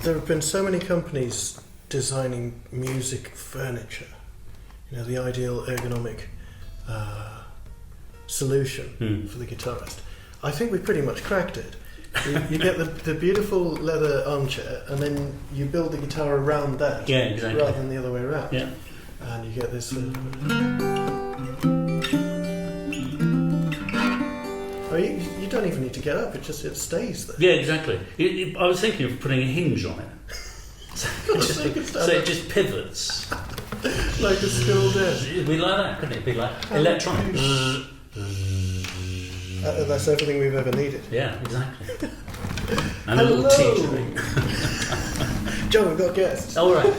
There have been so many companies designing music furniture. You know, the ideal ergonomic solution for the guitarist. I think we've pretty much cracked it. You get the beautiful leather armchair, and then you build the guitar around that, rather than the other way around. Yeah. And you get this. You don't even need to get up; it stays there. Yeah, exactly. I was thinking of putting a hinge on it, so it just pivots like a school desk. It'd be like that, couldn't it? It'd be like electronic. That's everything we've ever needed. Yeah, exactly. And a little teetering. John, we've got guests. All right.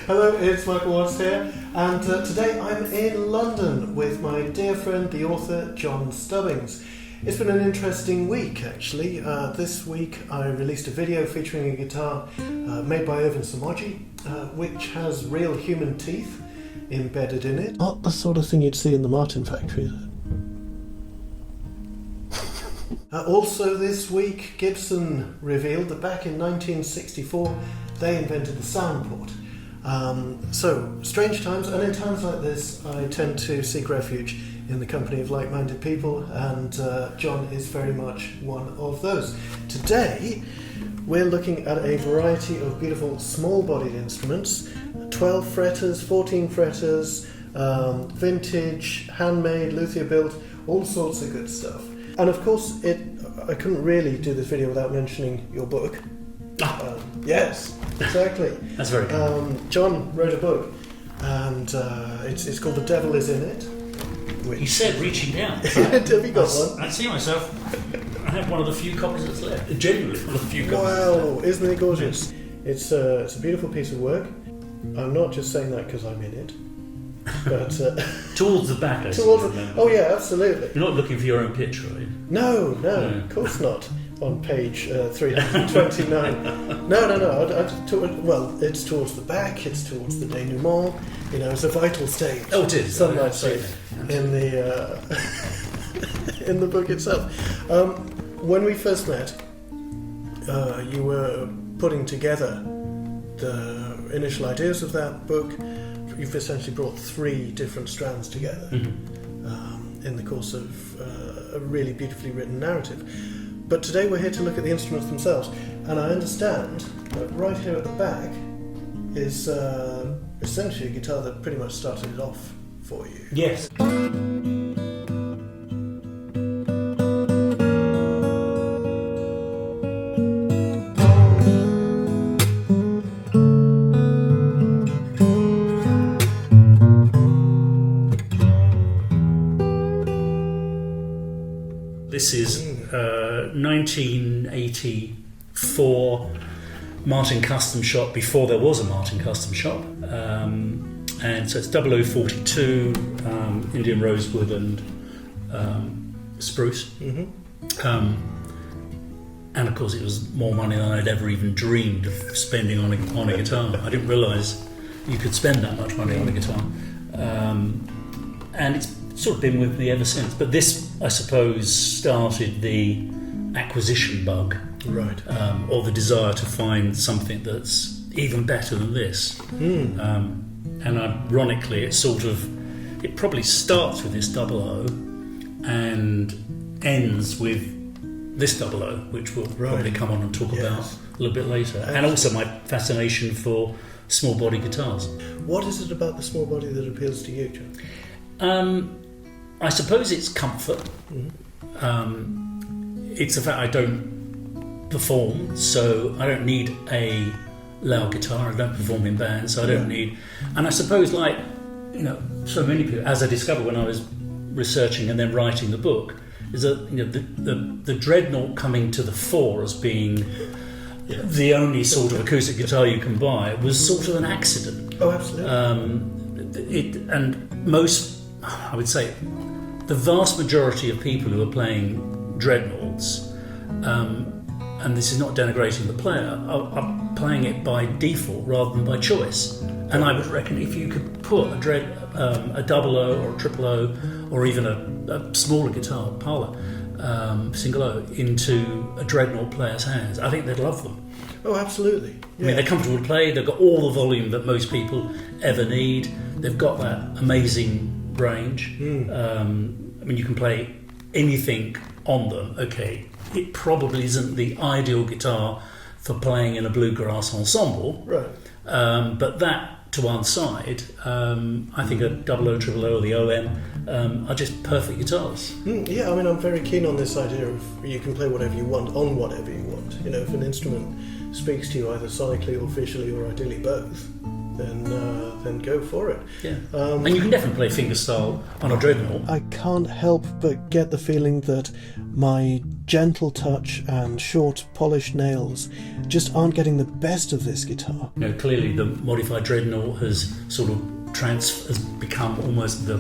Hello, it's Michael Watts here, and today I'm in London with my dear friend, the author John Stubbings. It's been an interesting week, actually. This week I released a video featuring a guitar made by Irvin Samoji, which has real human teeth embedded in it. Not the sort of thing you'd see in the Martin factory, is it? Also this week, Gibson revealed that back in 1964 they invented the soundboard. So, strange times, and in times like this I tend to seek refuge in the company of like-minded people, and John is very much one of those. Today we're looking at a variety of beautiful small-bodied instruments, 12 fretters, 14 fretters, vintage, handmade, luthier built, all sorts of good stuff. And of course, I couldn't really do this video without mentioning your book. Yes, exactly. That's very good. John wrote a book, and it's called The Devil Is In It. He said reaching down. Have you got one? I see myself. I have one of the few copies that's left. Genuinely one of the few copies. Wow, isn't it gorgeous? It's a beautiful piece of work. I'm not just saying that because I'm in it. But towards the back, oh yeah, absolutely. You're not looking for your own picture, are you? No, of course not. On page 329. No. Well, it's towards the back. It's towards the denouement. You know, it's a vital stage. Oh, it is. Some might say in the in the book itself. When we first met, you were putting together the initial ideas of that book. You've essentially brought 3 different strands together in the course of a really beautifully written narrative. But today we're here to look at the instruments themselves, and I understand that right here at the back is essentially a guitar that pretty much started it off for you. Yes. This is 1984 Martin Custom Shop, before there was a Martin Custom Shop. And so it's 0042, Indian rosewood and spruce. And of course it was more money than I'd ever even dreamed of spending on a guitar. I didn't realise you could spend that much money on a guitar. And it's sort of been with me ever since. But this, I suppose, started the acquisition bug, right? Or the desire to find something that's even better than this. And ironically, it probably starts with this 00 and ends with this 00, which we'll probably come on and talk about a little bit later. Absolutely. And also my fascination for small body guitars. What is it about the small body that appeals to you, John? I suppose it's comfort. It's the fact I don't perform, so I don't need a loud guitar. I don't perform in bands, so I don't need. And I suppose, like, you know, so many people, as I discovered when I was researching and then writing the book, is that, you know, the dreadnought coming to the fore as being the only sort of acoustic guitar you can buy was sort of an accident. Oh, absolutely. And most, I would say, the vast majority of people who are playing dreadnoughts, and this is not denigrating the player, are playing it by default rather than by choice. And I would reckon if you could put a 00 or a 000 or even a smaller guitar, parlor, single O, into a dreadnought player's hands, I think they'd love them. Oh, absolutely. I mean, they're comfortable to play. They've got all the volume that most people ever need. They've got that amazing range. I mean, you can play anything on them. Okay, it probably isn't the ideal guitar for playing in a bluegrass ensemble. Right. But that to one side, I think a double O, triple O, or the OM are just perfect guitars. Yeah, I mean, I'm very keen on this idea of you can play whatever you want on whatever you want. You know, if an instrument speaks to you either sonically or visually or ideally both, then go for it. Yeah. And you can definitely play fingerstyle on a dreadnought. I can't help but get the feeling that my gentle touch and short polished nails just aren't getting the best of this guitar. You know, clearly the modified dreadnought has sort of has become almost the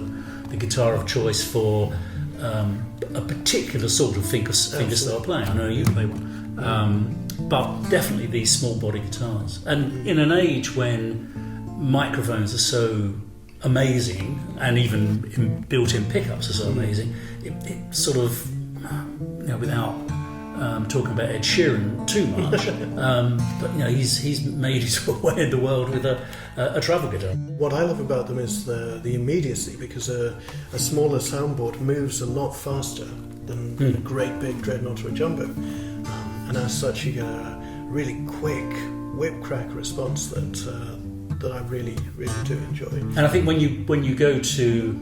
guitar of choice for a particular sort of fingerstyle playing. I know you play one. But definitely these small body guitars. And in an age when microphones are so amazing, and even built-in pickups are so amazing, it sort of, you know, without talking about Ed Sheeran too much, but you know, he's made his way in the world with a travel guitar. What I love about them is the immediacy, because a smaller soundboard moves a lot faster than a great big dreadnought or a jumbo, and as such you get a really quick whip crack response that I really do enjoy. And I think when you go to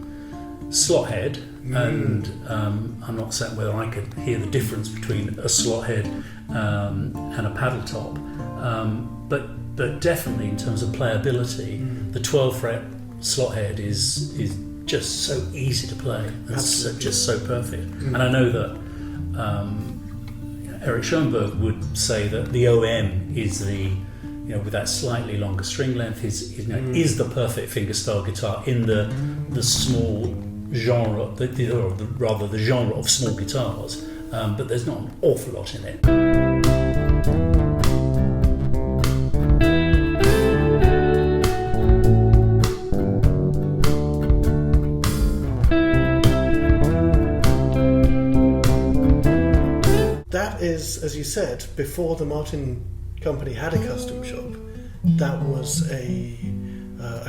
slot head, and I'm not certain whether I could hear the difference between a slot head and a paddle top, but definitely in terms of playability, the 12 fret slot head is just so easy to play and just so perfect. And I know that Eric Schoenberg would say that the OM is the, you know, with that slightly longer string length, is the perfect fingerstyle guitar in the small genre, rather the genre of small guitars, but there's not an awful lot in it. That is, as you said, before the Martin Company had a custom shop. That was a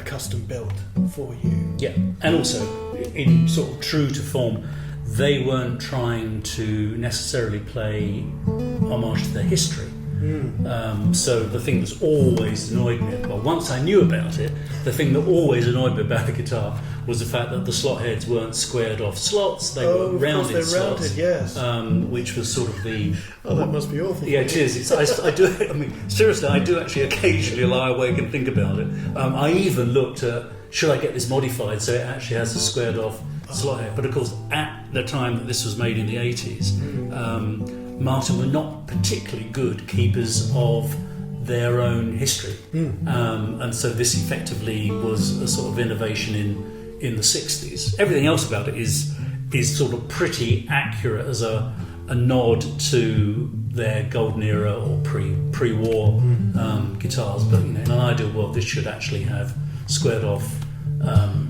custom build for you. Yeah, and also in sort of true to form, they weren't trying to necessarily play homage to their history. So the thing that's always annoyed me, well, once I knew about it, the thing that always annoyed me about the guitar was the fact that the slot heads weren't squared off slots, they were rounded slots. Rounded, yes. Which was sort of the... Oh, that must be awful. Yeah, it is. I do. I mean, seriously, I do actually occasionally lie awake and think about it. I even looked at, should I get this modified so it actually has a squared off slot head? But of course, at the time that this was made in the 80s, Martin were not particularly good keepers of their own history, and so this effectively was a sort of innovation in the 60s. Everything else about it is sort of pretty accurate as a nod to their golden era or pre-war guitars, but you know, in an ideal world this should actually have squared off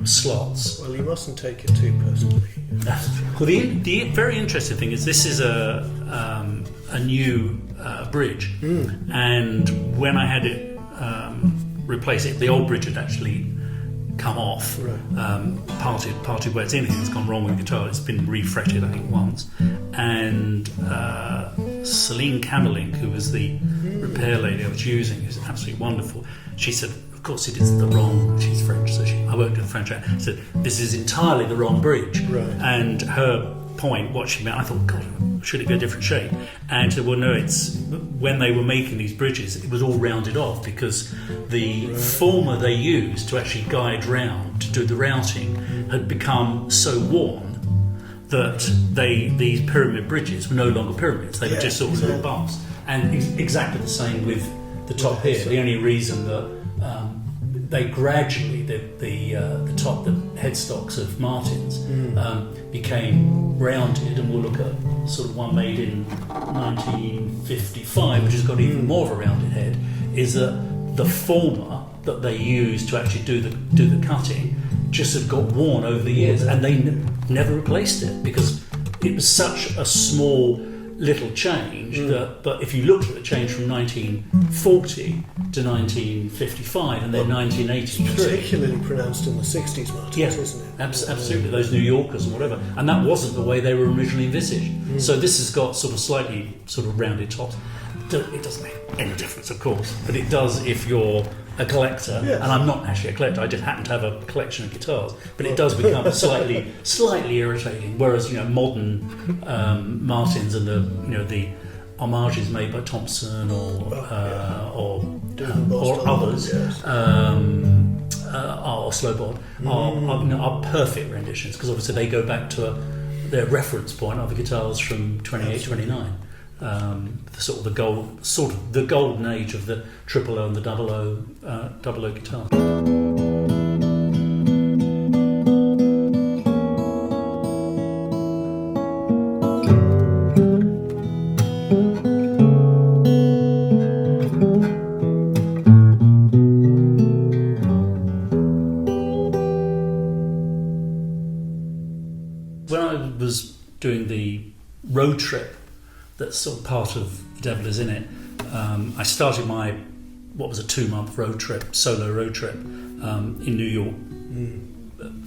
slots. Well, you mustn't take it too personally. Well, the very interesting thing is this is a new bridge, and when I had it replaced, the old bridge had actually come off, parted where it's anything that's gone wrong with the guitar. It's been refretted, I think, once, and Celine Camerling, who was the repair lady I was using, who's absolutely wonderful, she said, of course it is the wrong, she's French, so I worked with a French accent, said this is entirely the wrong bridge. And her point, what she meant, I thought, God, should it be a different shape? And she said, well, no, it's when they were making these bridges, it was all rounded off because the former they used to actually guide round, to do the routing, had become so worn that these pyramid bridges were no longer pyramids, they were just sort of little bumps. And exactly the same with the top here. The only reason that they gradually, the top, the headstocks of Martins became rounded, and we'll look at sort of one made in 1955, which has got even more of a rounded head, is that the former that they used to actually do the cutting just had got worn over the years, and they never replaced it because it was such a small little change that, but if you looked at the change from 1940 to 1955 and then 1980, it's particularly pronounced in the 60s, Martin, isn't it? Absolutely, those New Yorkers and whatever, and that wasn't the way they were originally envisaged. So this has got sort of slightly sort of rounded tops. It doesn't make any difference, of course, but it does if you're a collector. Yes. And I'm not actually a collector. I just happen to have a collection of guitars, but it does become slightly irritating. Whereas modern Martins and the homages made by Thompson or others, or Slowbod are perfect renditions, because obviously they go back to their reference point of the guitars from 28, 29. The golden age of the triple O and the double O guitar. When I was doing the road trip, that's sort of part of The Devil Is In It. I started my, what was a 2-month solo road trip in New York,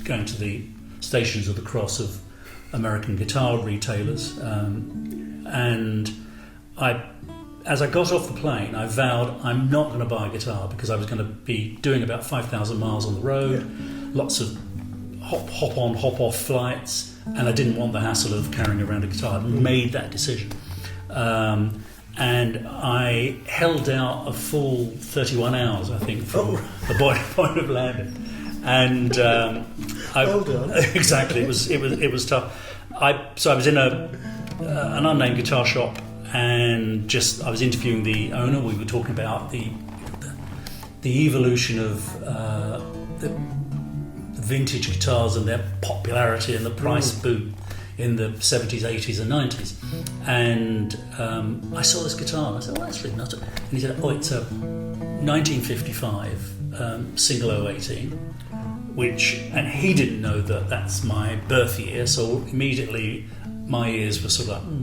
going to the Stations of the Cross of American guitar retailers. And as I got off the plane, I vowed I'm not going to buy a guitar, because I was going to be doing about 5,000 miles on the road, lots of hop on, hop off flights, and I didn't want the hassle of carrying around a guitar. I made that decision. And I held out a full 31 hours, I think, from the point of landing. And well done. Exactly, it was tough. So I was in an unnamed guitar shop, and I was interviewing the owner. We were talking about the evolution of the vintage guitars and their popularity and the price boom in the 70s, 80s and 90s. And I saw this guitar and I said, that's really nuts. And he said, it's a 1955 single 018, and he didn't know that that's my birth year, so immediately my ears were sort of like,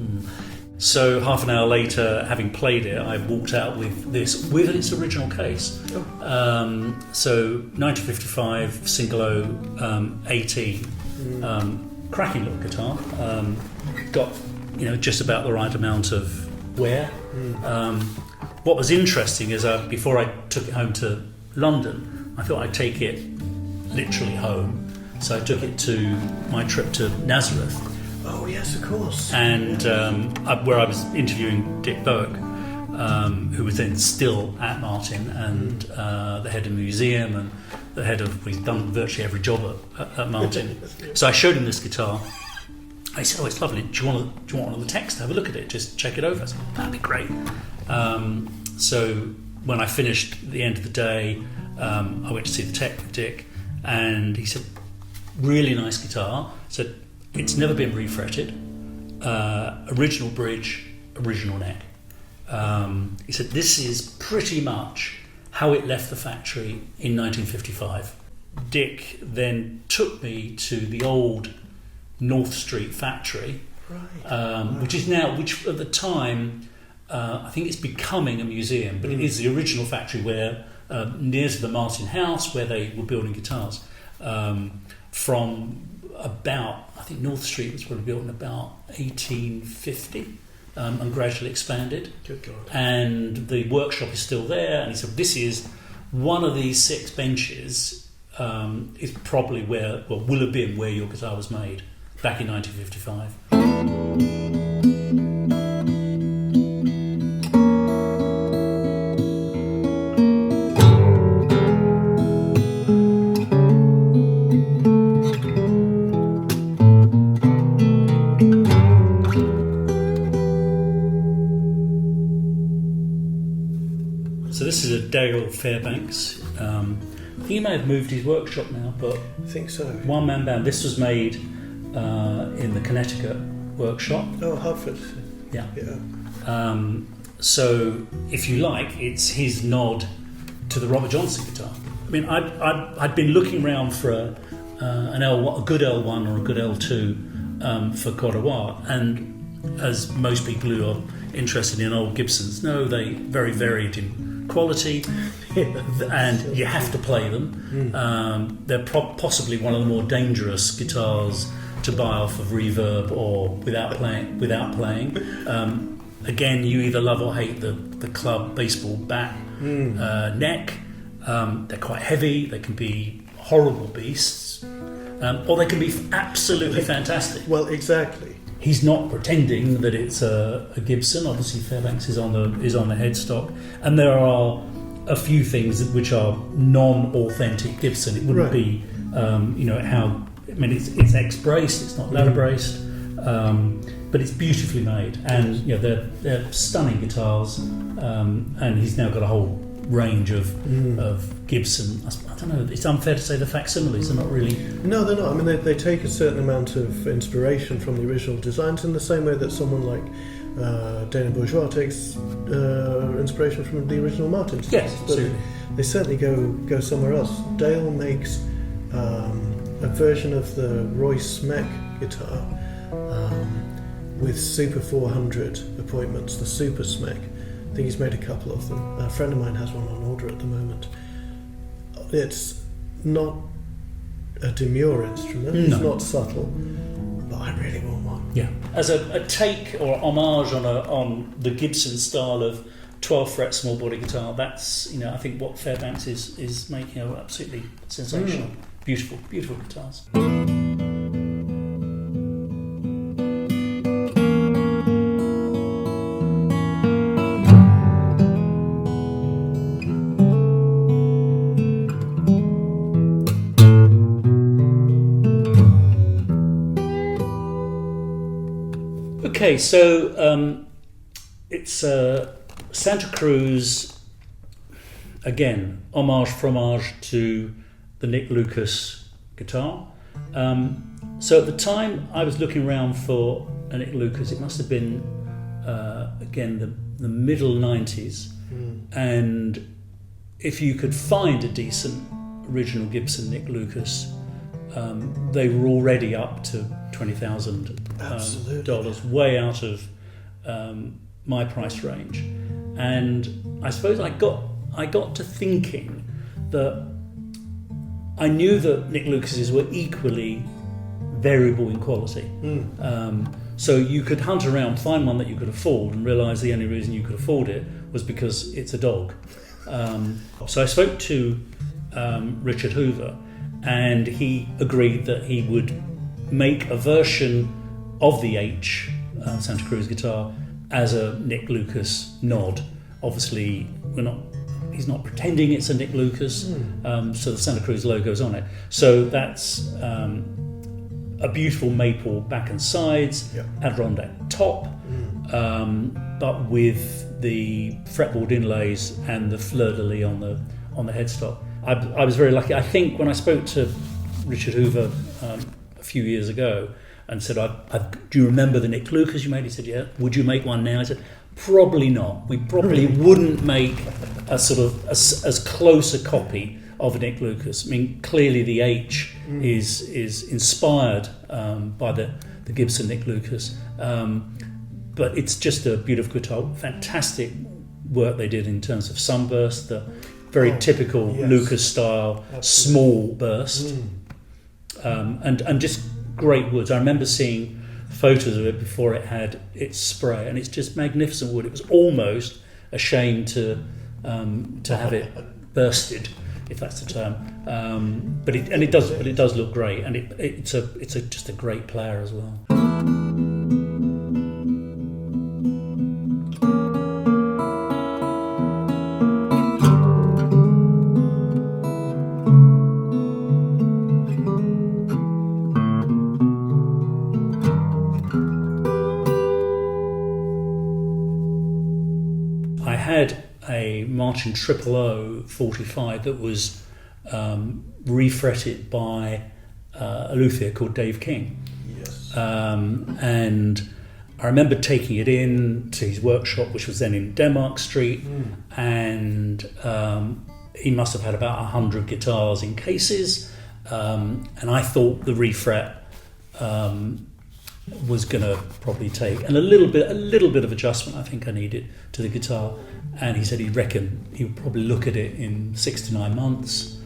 So half an hour later, having played it, I walked out with this, with its original case. So 1955 single 018, cracking little guitar, got just about the right amount of wear. What was interesting is before I took it home to London, I thought I'd take it literally home, so I took it to my trip to Nazareth. Oh yes, of course. And where I was interviewing Dick Bowick, who was then still at Martin, and the head of the museum, and the head of, he's done virtually every job at Martin. So I showed him this guitar. I said, it's lovely. Do you want one of the techs to have a look at it? Just check it over. I said, that'd be great. So when I finished at the end of the day, I went to see the tech with Dick, and he said, really nice guitar. Said, it's never been refretted. Original bridge, original neck. He said, this is pretty much how it left the factory in 1955. Dick then took me to the old North Street factory, which at the time, I think it's becoming a museum, but it is the original factory where, near to the Martin house, where they were building guitars, from about, I think North Street was probably built in about 1850, and gradually expanded. Good God. And the workshop is still there, and he said, this is one of these 6 benches, is probably will have been where your guitar was made back in 1955. So this is a Dale Fairbanks. He may have moved his workshop now, but I think so. One-man band. This was made in the Connecticut workshop. Oh, Hartford. Yeah. So, if you like, it's his nod to the Robert Johnson guitar. I mean, I'd been looking around for a good L1 or a good L2 for quite a while. And as most people who are interested in old Gibsons know, they very varied in quality, and you have to play them. They're possibly one of the more dangerous guitars to buy off of reverb or without playing. Again, you either love or hate the club baseball bat neck. They're quite heavy. They can be horrible beasts, or they can be absolutely fantastic. Well, exactly. He's not pretending that it's a Gibson. Obviously, Fairbanks is on the headstock, and there are a few things which are non-authentic Gibson. It wouldn't be, how. I mean, it's X-braced. It's not leather braced, but it's beautifully made, and they're stunning guitars. And he's now got a whole range of Gibson. I don't know. It's unfair to say the facsimiles are not really. No, they're not. I mean, they take a certain amount of inspiration from the original designs in the same way that someone like Dana Bourgeois takes inspiration from the original Martin. Yes, but absolutely. They certainly go somewhere else. Dale makes a version of the Roy Smeck guitar with Super 400 appointments, the Super Smeck. I think he's made a couple of them. A friend of mine has one on order at the moment. It's not a demure instrument, it's not subtle, but I really want one. Yeah. As a take or homage on the Gibson style of 12 fret small body guitar, that's I think what Fairbanks is making are absolutely sensational. Beautiful guitars. Okay, so it's Santa Cruz, again, homage fromage to the Nick Lucas guitar. So at the time I was looking around for a Nick Lucas, it must have been, again, the middle 90s. And if you could find a decent original Gibson Nick Lucas, they were already up to $20,000, way out of my price range. And I suppose I got to thinking that I knew that Nick Lucas's were equally variable in quality. So you could hunt around, find one that you could afford, and realise the only reason you could afford it was because it's a dog. So I spoke to Richard Hoover, and he agreed that he would make a version of the H Santa Cruz guitar as a Nick Lucas nod. Obviously, he's not pretending it's a Nick Lucas, so the Santa Cruz logo's on it. So that's a beautiful maple back and sides, Adirondack top, but with the fretboard inlays and the fleur-de-lis on the headstock. I was very lucky. I think when I spoke to Richard Hoover a few years ago and said, do you remember the Nick Lucas you made? He said, yeah. Would you make one now? I said, probably not. We probably wouldn't make a sort of as close a copy of a Nick Lucas. I mean, clearly the H is inspired by the Gibson Nick Lucas, but it's just a beautiful guitar. Fantastic work they did in terms of sunburst, the very typical Lucas style small burst, and just great woods. I remember seeing photos of it before it had its spray, and it's just magnificent wood. It was almost a shame to have it bursted, if that's the term. But it does look great, and it's just a great player as well. I had a Martin 000 45 that was refretted by a luthier called Dave King. Yes. And I remember taking it in to his workshop, which was then in Denmark Street, and he must have had about 100 guitars in cases, and I thought the refret was going to probably take, and a little bit of adjustment I think I needed to the guitar. And he said he would probably look at it in 6 to 9 months,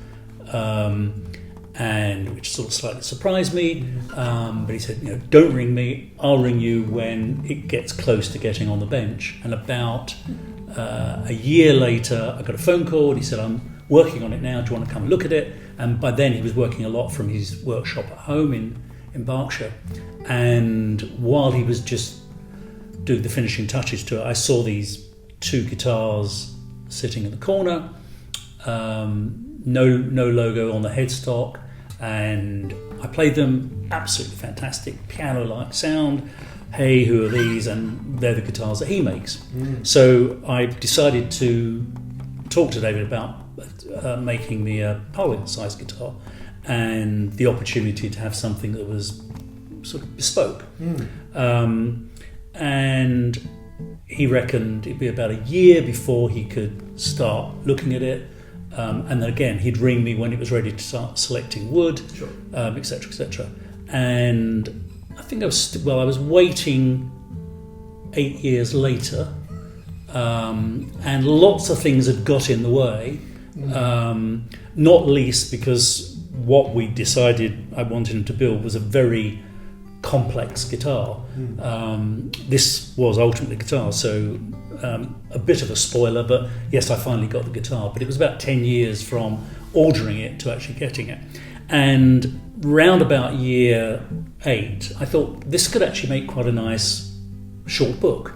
and which sort of slightly surprised me. But he said, don't ring me, I'll ring you when it gets close to getting on the bench. And about a year later, I got a phone call, and he said, I'm working on it now, do you want to come and look at it? And by then he was working a lot from his workshop at home in Berkshire. And while he was just doing the finishing touches to it, I saw these 2 guitars sitting in the corner, no logo on the headstock, and I played them. Absolutely fantastic piano-like sound. Hey, who are these? And they're the guitars that he makes. So I decided to talk to David about making me a Parliament-sized guitar, and the opportunity to have something that was sort of bespoke. And he reckoned it'd be about a year before he could start looking at it. And then again, he'd ring me when it was ready to start selecting wood, Sure. Et cetera, et cetera. And I think I was waiting 8 years later, and lots of things had got in the way, not least because what we decided I wanted him to build was a very complex guitar. This was ultimately guitar, so a bit of a spoiler, but yes, I finally got the guitar, but it was about 10 years from ordering it to actually getting it. And round about year 8, I thought this could actually make quite a nice short book,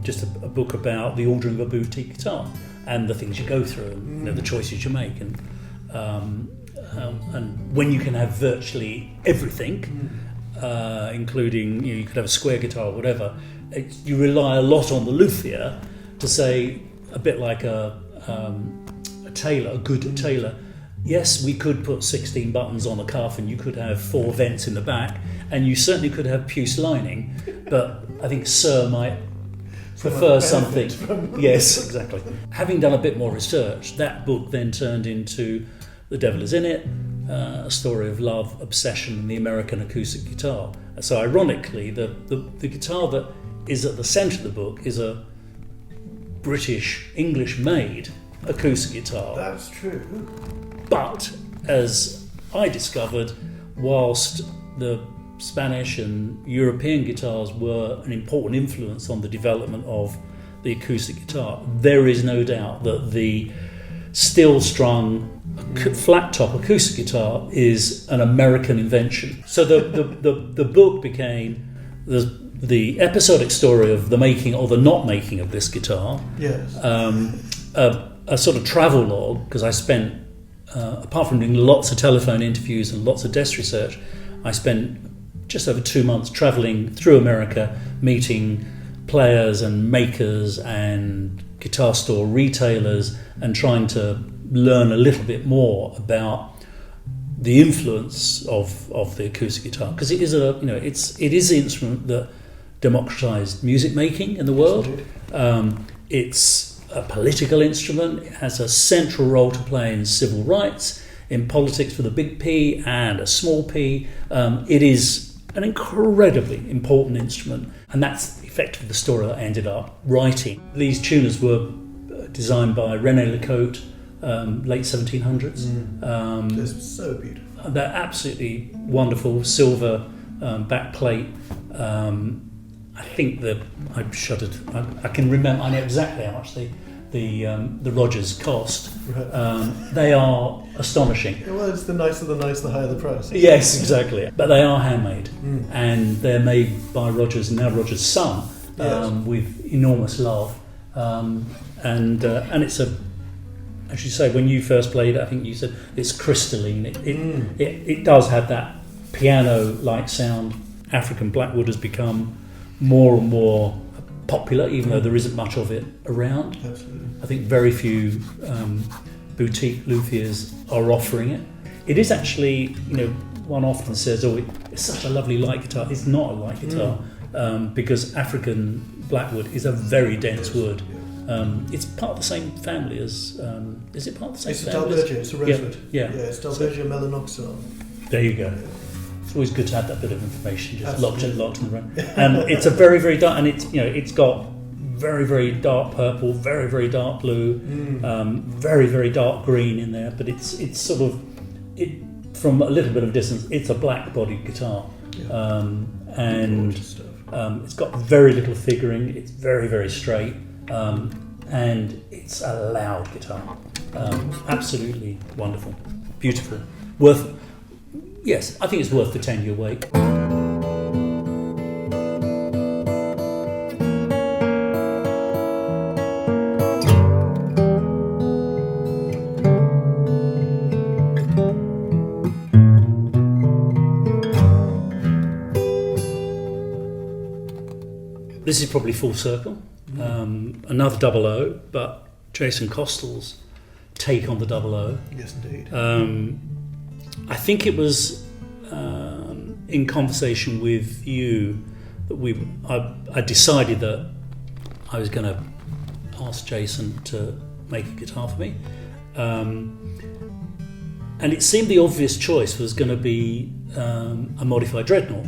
just a book about the ordering of a boutique guitar and the things you go through, and the choices you make, and when you can have virtually everything, including, you could have a square guitar or whatever, you rely a lot on the luthier to say, a bit like a tailor, a good tailor. Yes, we could put 16 buttons on the cuff, and you could have 4 vents in the back, and you certainly could have puce lining, but I think Sir might prefer something. Yes, exactly. Having done a bit more research, that book then turned into The Devil Is In It, a story of love, obsession, and the American acoustic guitar. So ironically, the guitar that is at the centre of the book is a British, English-made acoustic guitar. That's true. But, as I discovered, whilst the Spanish and European guitars were an important influence on the development of the acoustic guitar, there is no doubt that the steel-strung flat-top acoustic guitar is an American invention. So the book became the episodic story of the making or the not making of this guitar. Yes. A sort of travel log, because I spent, apart from doing lots of telephone interviews and lots of desk research, I spent just over 2 months travelling through America, meeting players and makers and guitar store retailers, and trying to learn a little bit more about the influence of the acoustic guitar, because it is it is the instrument that democratized music making in the world. It's a political instrument. It has a central role to play in civil rights, in politics with a big P and a small p. It is an incredibly important instrument, and that's effectively the story that I ended up writing. These tuners were designed by René Lecote, late 1700s. They're so beautiful. They're absolutely wonderful, silver backplate. I think that I shuddered. I can remember. I know exactly how much the Rogers cost. Right. They are astonishing. Yeah, well, it's the nicer the nice, the higher the price. Yes, exactly. But they are handmade, and they're made by Rogers, now Rogers' son, with enormous love. And it's a, as you say, when you first played it, I think you said it's crystalline. It does have that piano-like sound. African Blackwood has become more and more popular, even though there isn't much of it around. Absolutely. I think very few boutique luthiers are offering it. It is actually, one often says, "Oh, it's such a lovely light guitar." It's not a light guitar because African Blackwood is a very dense wood. It's part of the same family as. Is it part of the same family? It's a Dalbergia. It's a rosewood. Yeah. It's Dalbergia melanoxylon. There you go. It's always good to have that bit of information just locked in the room. Yeah. And it's a very, very dark, and it's got very, very dark purple, very, very dark blue, very, very dark green in there. But it's sort of from a little bit of distance. It's a black-bodied guitar, and it's got very little figuring. It's very, very straight, and it's a loud guitar. Absolutely wonderful, beautiful, Yes, I think it's worth the 10-year wait. This is probably full circle. Another 00, but Jason Costal's take on the 00. Yes, indeed. I think it was in conversation with you that I decided that I was going to ask Jason to make a guitar for me, and it seemed the obvious choice was going to be a modified Dreadnought,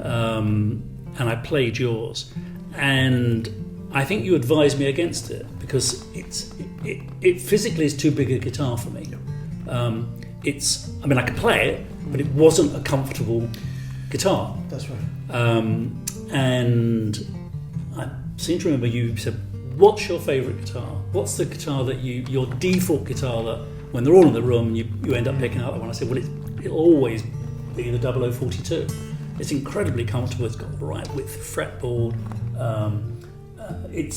and I played yours, and I think you advised me against it because it physically is too big a guitar for me. I could play it, but it wasn't a comfortable guitar. That's right. And I seem to remember you said, what's your favourite guitar? What's the guitar that your default guitar that when they're all in the room you end up picking up that one? I said, well, it'll always be the 0042. It's incredibly comfortable. It's got the right width fretboard. It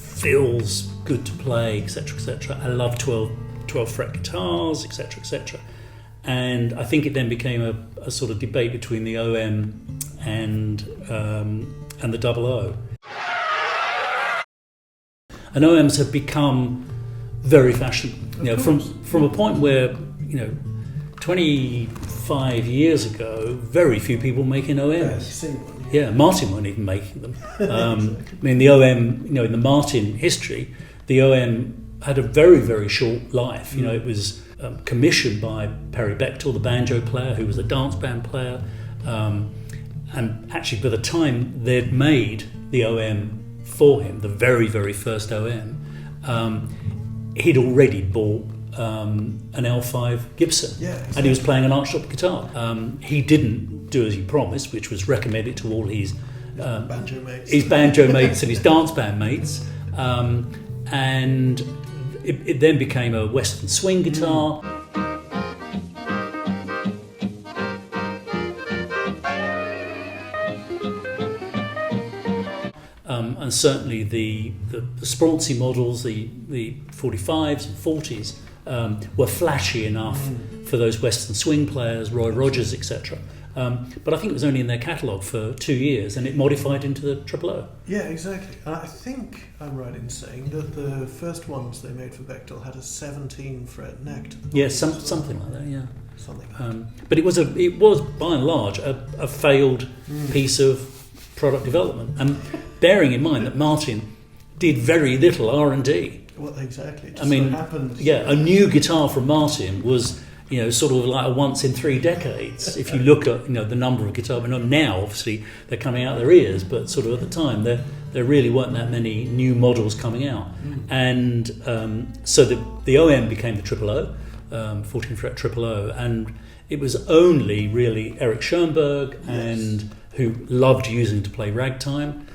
feels good to play, etc., etc. I love 12 fret guitars, etc., etc. And I think it then became a sort of debate between the OM and the 00. And OMs have become very fashionable. From a point where 25 years ago, very few people making OMs. Yeah, Martin weren't even making them. Exactly. The OM, in the Martin history, the OM had a very, very short life. It was commissioned by Perry Bechtel, the banjo player, who was a dance band player. And actually, by the time they'd made the OM for him, the very, very first OM, he'd already bought an L5 Gibson, exactly. And he was playing an Archshop guitar. He didn't do as he promised, which was recommend it to all his banjo mates and his dance band mates, and it then became a Western swing guitar. And certainly the Sproncy models, the 45s and 40s, were flashy enough for those Western swing players, Roy Rogers, etc. But I think it was only in their catalogue for 2 years, and it modified into the 00. Yeah, exactly. I think I'm right in saying that the first ones they made for Bechtel had a 17 fret neck to them. Yeah, something like that. Yeah, something like that. But it was by and large a failed piece of product development, and bearing in mind that Martin did very little R&D. Well, exactly. A new guitar from Martin was, sort of like a once in 3 decades. If you look at, the number of guitars, now obviously they're coming out of their ears, but sort of at the time there really weren't that many new models coming out. And so the OM became the 00, 14 fret 00, and it was only really Eric Schoenberg who loved using to play ragtime.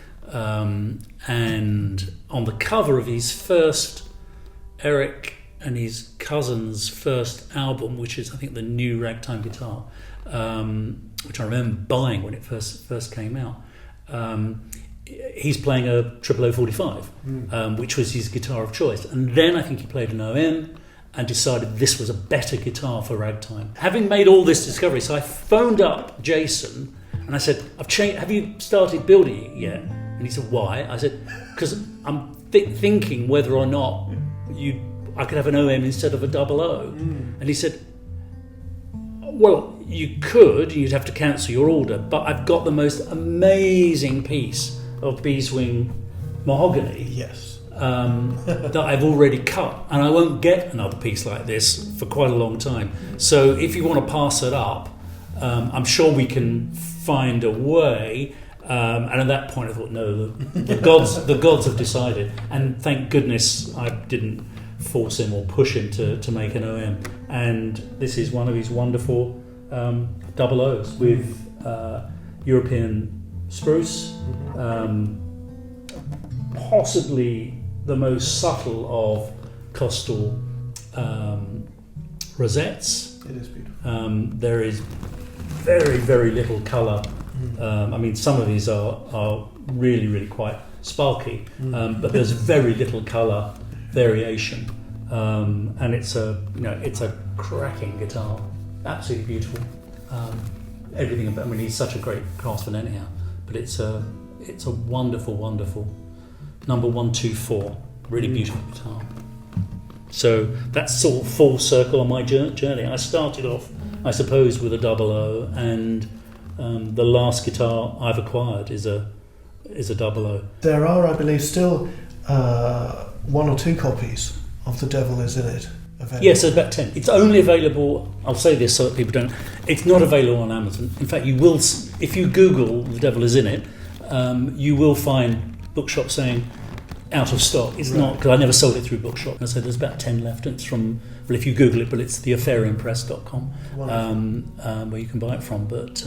And on the cover of his first, Eric and his cousin's first album, which is I think the new ragtime guitar, which I remember buying when it first came out, he's playing a 0045, which was his guitar of choice. And then I think he played an OM and decided this was a better guitar for ragtime. Having made all this discovery, so I phoned up Jason and I said, "I've changed. Have you started building it yet?" And he said, "Why?" I said, "Because I'm thinking whether or not I could have an OM instead of a 00. And he said, "Well, you could. You'd have to cancel your order. But I've got the most amazing piece of beeswing mahogany that I've already cut, and I won't get another piece like this for quite a long time. So if you want to pass it up, I'm sure we can find a way. And at that point, I thought, no, the gods have decided. And thank goodness I didn't force him or push him to make an OM. And this is one of his wonderful double O's with European spruce, possibly the most subtle of costal rosettes. It is beautiful. There is very, very little colour. I mean, some of these are really, really quite sparky, but there's very little colour variation, and it's a cracking guitar, absolutely beautiful. Everything about. I mean, he's such a great craftsman anyhow, but it's a wonderful, wonderful number 124, really beautiful guitar. So that's sort of full circle on my journey. I started off, I suppose, with a double O, and the last guitar I've acquired is a double O. There are, I believe, still 1 or 2 copies of The Devil Is In It available. Yes, there's about 10. It's only available, I'll say this so that people don't, it's not available on Amazon. In fact, you will, if you Google The Devil Is In It, you will find bookshops saying out of stock. It's not, because I never sold it through bookshop. So there's about 10 left, and it's from, well, if you Google it, but it's theaffairianpress.com, where you can buy it from. But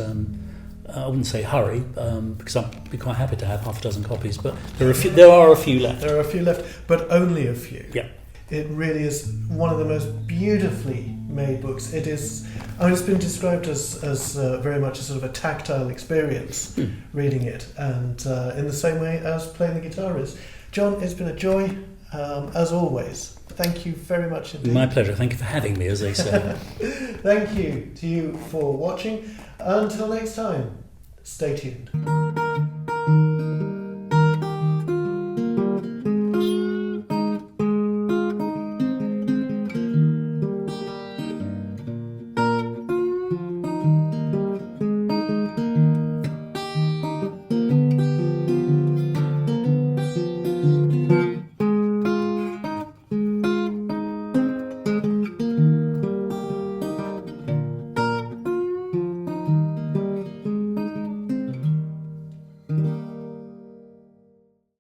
I wouldn't say hurry, because I'd be quite happy to have half a dozen copies, but there are a few left. There are a few left, but only a few. Yeah. It really is one of the most beautifully made books. It is, I mean, it's been described as very much a sort of a tactile experience reading it, and in the same way as playing the guitar is. John, it's been a joy, as always. Thank you very much indeed. My pleasure. Thank you for having me, as they say. Thank you to you for watching. Until next time, stay tuned.